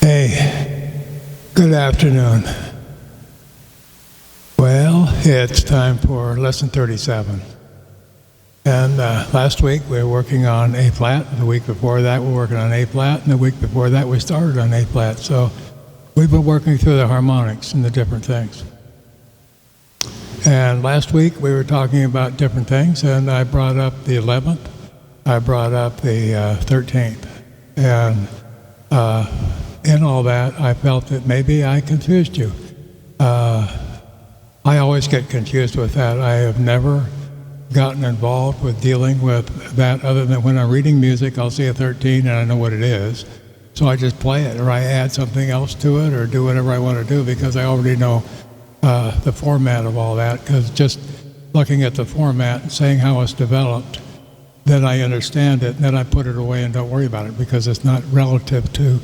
Hey, good afternoon. Well, it's time for lesson 37. And last week we were working on A flat. The week before that we were working on A flat. And the week before that we started on A flat. So we've been working through the harmonics and the different things. And last week we were talking about different things, and I brought up the 11th. I brought up the 13th. And in all that, I felt that maybe I confused you. I always get confused with that. I have never gotten involved with dealing with that other than when I'm reading music, I'll see a 13 and I know what it is. So I just play it, or I add something else to it, or do whatever I want to do because I already know the format of all that. Because just looking at the format and saying how it's developed, then I understand it, and then I put it away and don't worry about it because it's not relative to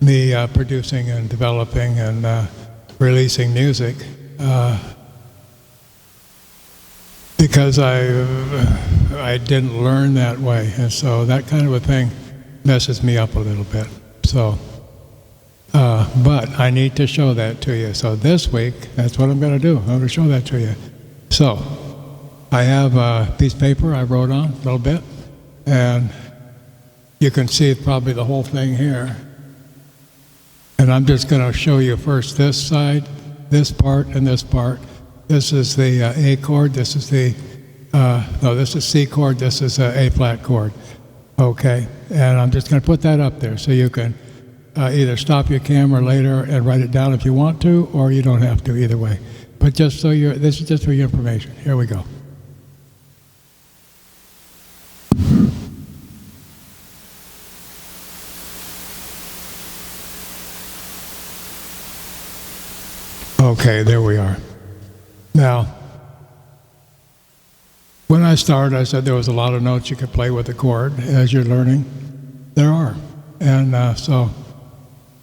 me producing and developing and releasing music. Because I didn't learn that way, and so that kind of a thing messes me up a little bit. So, but I need to show that to you. So this week, that's what I'm going to do. I'm going to show that to you. So, I have a piece of paper I wrote on a little bit, and you can see probably the whole thing here. And I'm just going to show you first this side, this part, and this part. This is the A chord, this is the, this is C chord, this is A flat chord. Okay, and I'm just going to put that up there so you can either stop your camera later and write it down if you want to, or you don't have to, either way. But just so this is just for your information. Here we go. Okay, there we are. Now, when I started, I said there was a lot of notes you could play with the chord as you're learning. There are. And so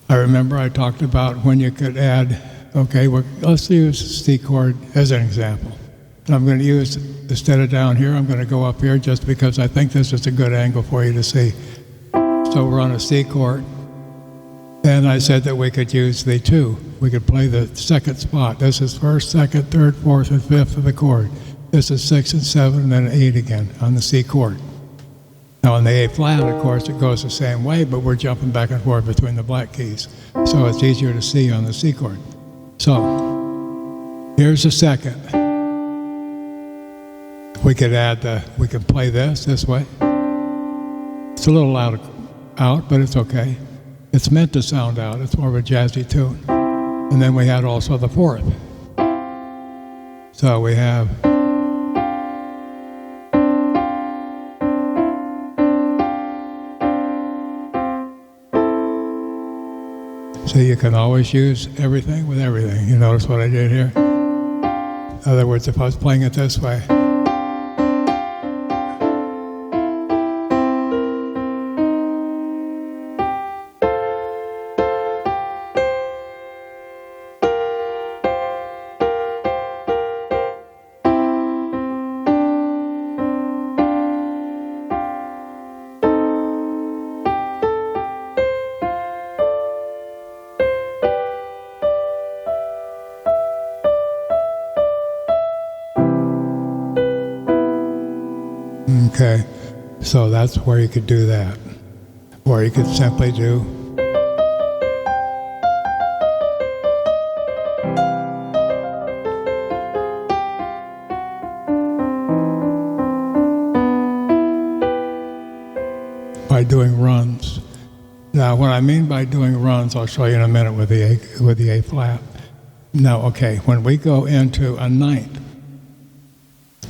I remember I talked about when you could add, okay, let's use C chord as an example. And I'm going to use, instead of down here, I'm going to go up here just because I think this is a good angle for you to see. So we're on a C chord. And I said that we could use the 2. We could play the second spot. This is first, second, third, fourth, and fifth of the chord. This is 6 and 7, and then 8 again on the C chord. Now on the A flat, of course, it goes the same way, but we're jumping back and forth between the black keys. So it's easier to see on the C chord. So here's the second. We could we could play this way. It's a little loud out, but it's okay. It's meant to sound out. It's more of a jazzy tune. And then we had also the fourth. So we have so you can always use everything with everything. You notice what I did here? In other words, if I was playing it this way, okay, so that's where you could do that. Or you could simply do by doing runs. Now, what I mean by doing runs, I'll show you in a minute with the A flat. Now, okay, when we go into a ninth,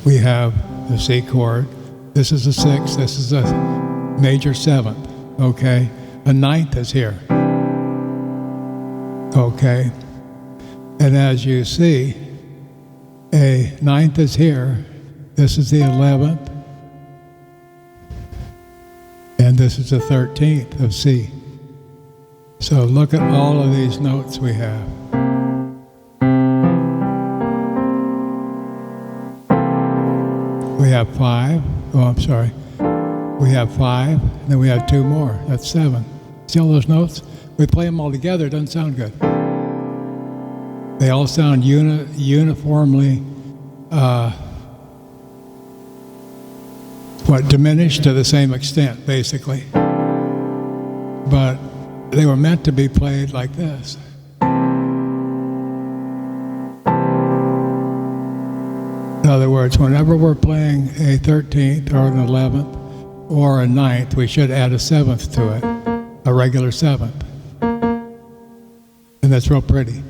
we have the C chord. This is a 6, this is a major 7th, okay? A ninth is here, okay? And as you see, a ninth is here, this is the 11th, and this is the 13th of C. So look at all of these notes we have. We have 5. Oh, I'm sorry. We have 5, and then we have 2 more. That's 7. See all those notes? we play them all together, it doesn't sound good. They all sound uniformly diminished to the same extent, basically. But they were meant to be played like this. In other words, whenever we're playing a 13th or an 11th or a 9th, we should add a 7th to it, a regular 7th. And that's real pretty.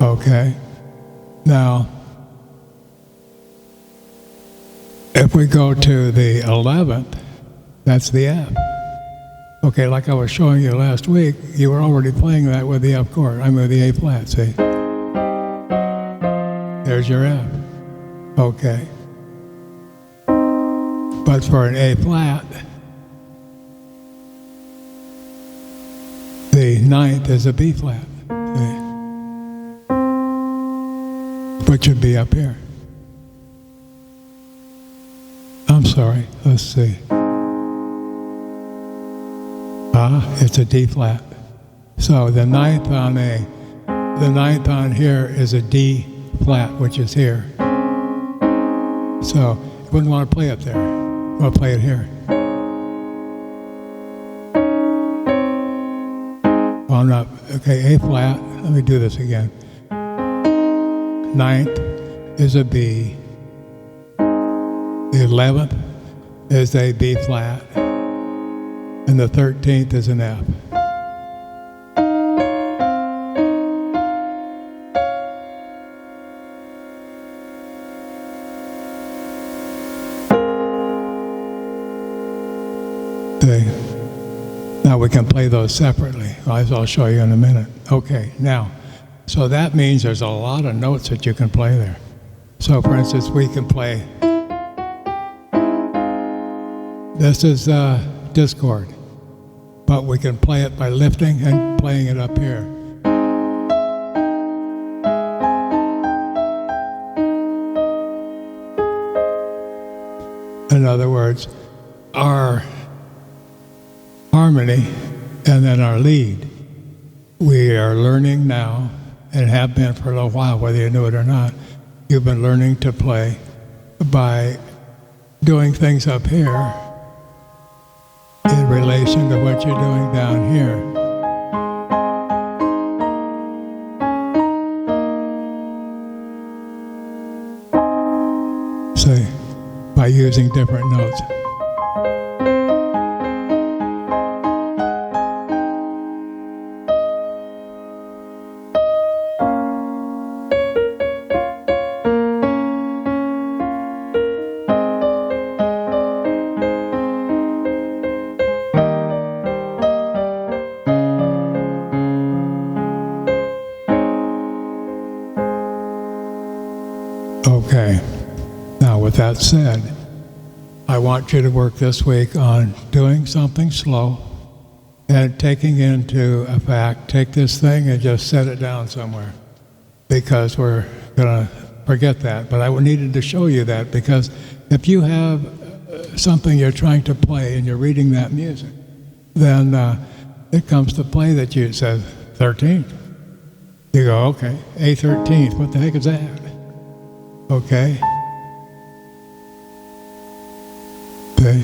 Okay. Now, if we go to the 11th, that's the F. Okay, like I was showing you last week, you were already playing that with the F chord. I'm with the A flat, see? There's your F. Okay. But for an A flat, the 9th is a B flat, see? Which would be up here. I'm sorry, let's see. It's a D flat. So the 9th on here is a D flat, which is here. So you wouldn't want to play up there. You want to play it here. Well, I'm not, okay, A flat, let me do this again. 9th is a B. The 11th is a B flat. And the 13th is an F. See? Now we can play those separately, as I'll show you in a minute. Okay, now, so that means there's a lot of notes that you can play there. So for instance, we can play, this is discord. But we can play it by lifting and playing it up here. In other words, our harmony and then our lead, we are learning now, and have been for a little while, whether you knew it or not. You've been learning to play by doing things up here in relation to what you're doing down here. See, by using different notes. Okay, now with that said, I want you to work this week on doing something slow and taking into effect, take this thing and just set it down somewhere, because we're going to forget that. But I needed to show you that, because if you have something you're trying to play and you're reading that music, then it comes to play that you says 13th. You go, okay, A 13th, what the heck is that? Okay. Okay.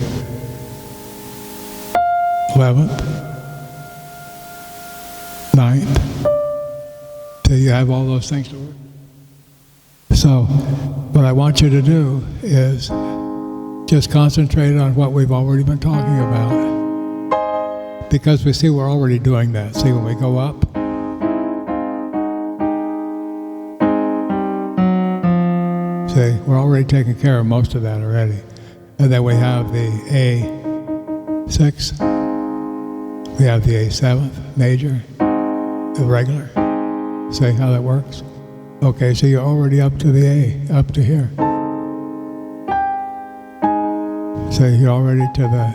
11th. 9th. So you have all those things to work. So what I want you to do is just concentrate on what we've already been talking about. Because we see we're already doing that. See, when we go up, see, we're already taking care of most of that already. And then we have the A6, we have the A7 major, the regular. See how that works? Okay, so you're already up to the A, up to here. So you're already to the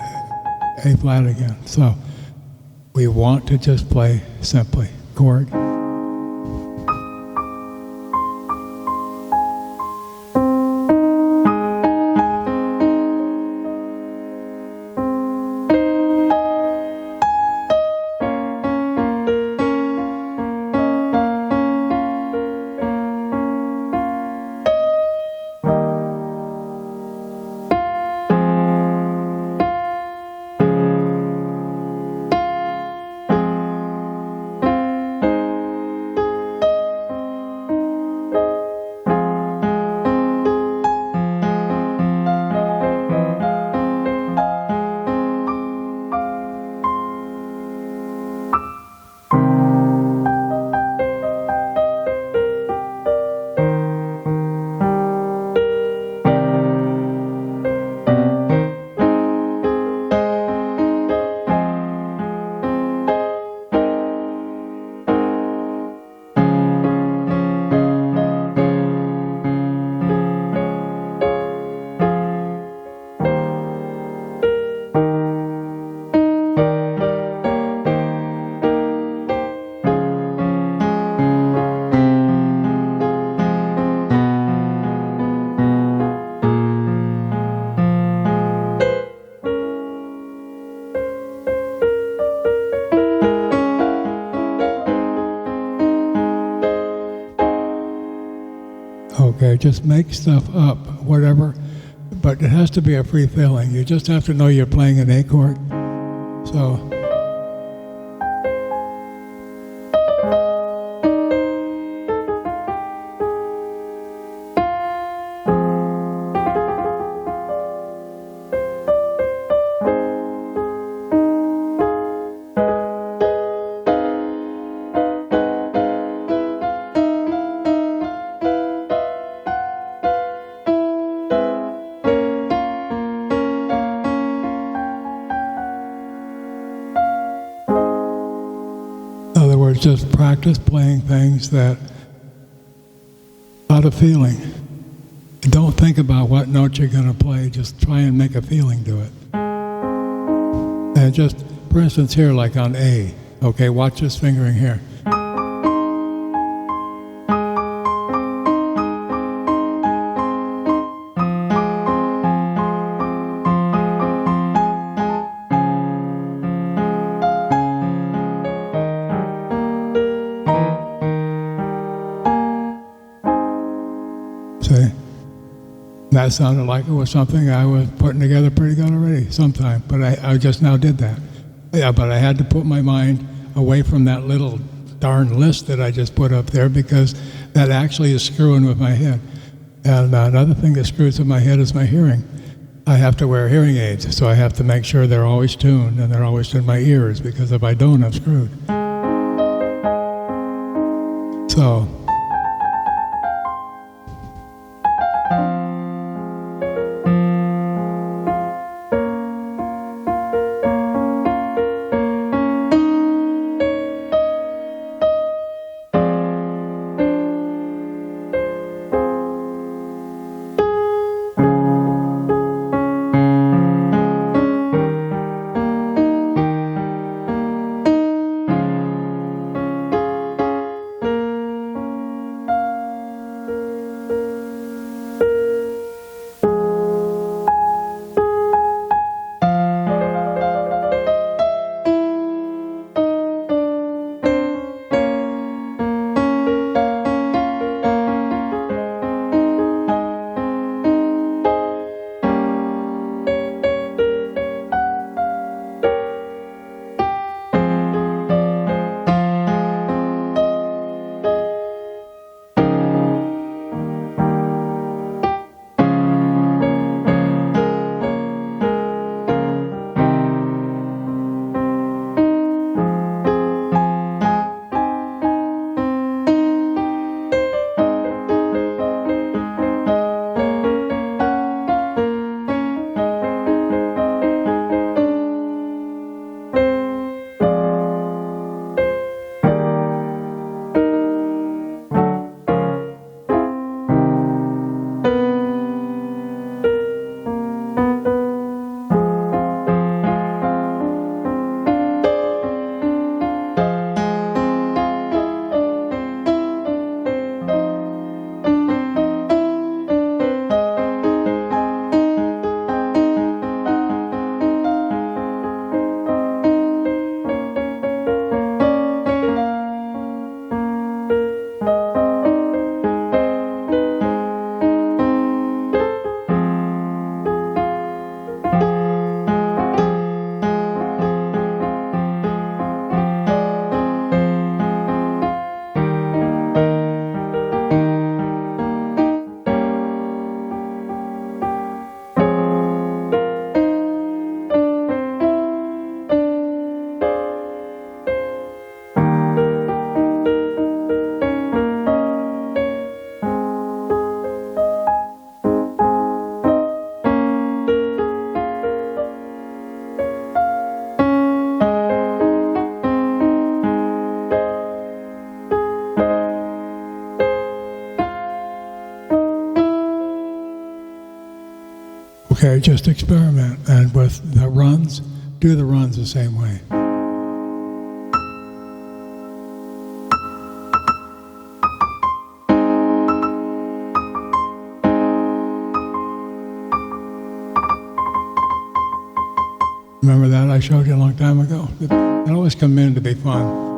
A flat again. So we want to just play simply chord. Okay, just make stuff up, whatever, but it has to be a free feeling. You just have to know you're playing an A chord. So. Just practice playing things that out of feeling. Don't think about what note you're going to play. Just try and make a feeling to it. And just, for instance, here, like on A. Okay, watch this fingering here. That sounded like it was something I was putting together pretty good already sometime, but I just now did that. Yeah, but I had to put my mind away from that little darn list that I just put up there, because that actually is screwing with my head. And another thing that screws with my head is my hearing. I have to wear hearing aids, so I have to make sure they're always tuned and they're always in my ears, because if I don't, I'm screwed. So. Okay, just experiment. And with the runs, do the runs the same way. Remember that I showed you a long time ago? It always come in to be fun.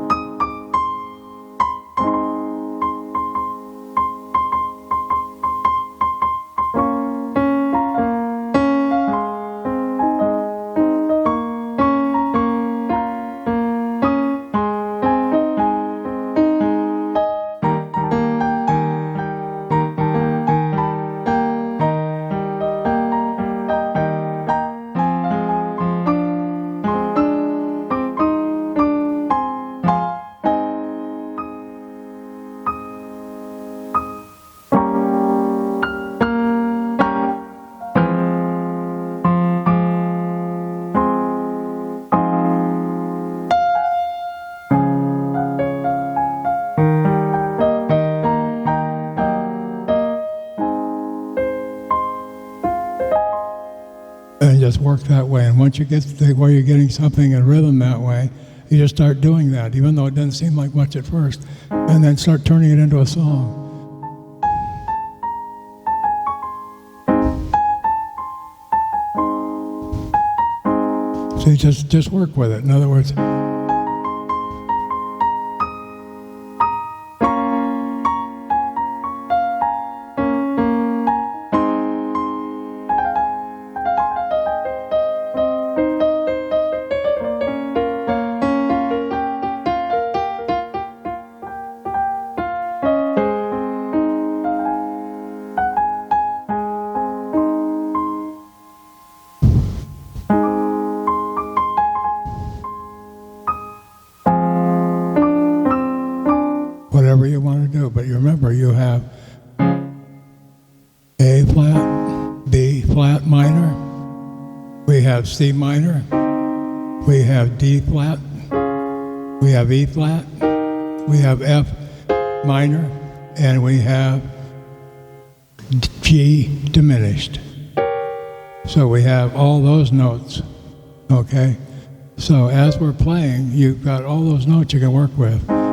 just work that way. And once you get to where you're getting something in rhythm that way, you just start doing that, even though it doesn't seem like much at first, and then start turning it into a song. So you just work with it. In other words, whatever you want to do. But you remember, you have A flat, B flat minor, we have C minor, we have D flat, we have E flat, we have F minor, and we have G diminished. So we have all those notes, okay? So as we're playing, you've got all those notes you can work with.